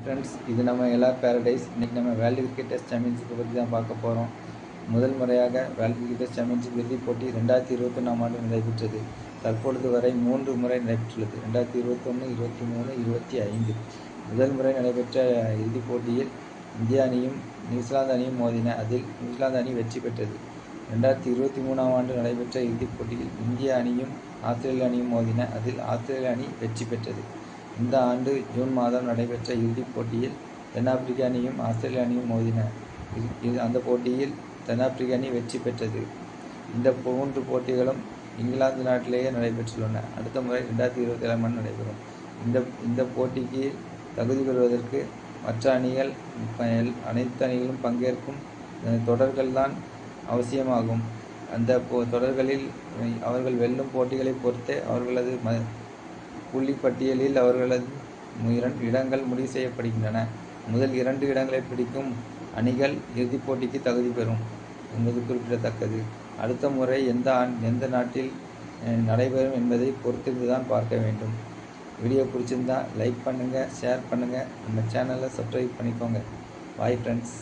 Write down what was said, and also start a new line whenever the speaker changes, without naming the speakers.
Friends, இது நம்ம LR paradise. இன்றைக்கி நம்ம வேர்ல்டு கிரிக்கெட் டெஸ்ட் சாம்பியன்ஷிப்பை பற்றி தான் பார்க்க போகிறோம். முதல் முறையாக வேர்ல்டு கிரிக்கெட் டெஸ்ட் சாம்பியன்ஷிப் இறுதிப் போட்டி 2021ஆம் ஆண்டு நடைபெற்றது. தற்பொழுது வரை 3 முறை நடைபெற்றுள்ளது. 2021, 23, 25. முதல் முறை நடைபெற்ற இறுதிப் போட்டியில் இந்திய அணியும் நியூசிலாந்து அணியும் மோதின. அதில் நியூசிலாந்து அணி வெற்றி பெற்றது. 2023ஆம் ஆண்டு நடைபெற்ற இறுதிப் போட்டியில் இந்திய அணியும் ஆஸ்திரேலிய அணியும் மோதின. அதில் ஆஸ்திரேலிய அணி வெற்றி பெற்றது. இந்த ஆண்டு ஜூன் மாதம் நடைபெற்ற இறுதிப் போட்டியில் தென்னாப்பிரிக்க அணியும் ஆஸ்திரேலிய அணியும் மோதின. அந்த போட்டியில் தென்னாப்பிரிக்க அணி வெற்றி பெற்றது. இந்த 3 போட்டிகளும் இங்கிலாந்து நாட்டிலேயே நடைபெற்றுள்ளன. அடுத்த முறை 2027ஆம் ஆண்டு நடைபெறும். இந்த போட்டிக்கு தகுதி பெறுவதற்கு மற்ற அணிகள் அனைத்து அணிகளும் பங்கேற்கும் தொடர்கள் தான் அவசியமாகும். அந்த தொடர்களில் அவர்கள் வெல்லும் போட்டிகளை பொறுத்தே அவர்களது புள்ளி பட்டியலில் அவர்களது இடங்கள் முடிவு செய்யப்படுகின்றன. முதல் 2 இடங்களை பிடிக்கும் அணிகள் இறுதிப் போட்டிக்கு தகுதி பெறும் என்பது குறிப்பிடத்தக்கது. அடுத்த முறை எந்த நாட்டில் நடைபெறும் என்பதை பொறுத்திருந்து தான் பார்க்க வேண்டும். வீடியோ பிடிச்சிருந்தா லைக் பண்ணுங்கள், ஷேர் பண்ணுங்கள், நம்ம சேனலை சப்ஸ்கிரைப் பண்ணிக்கோங்க. Bye friends.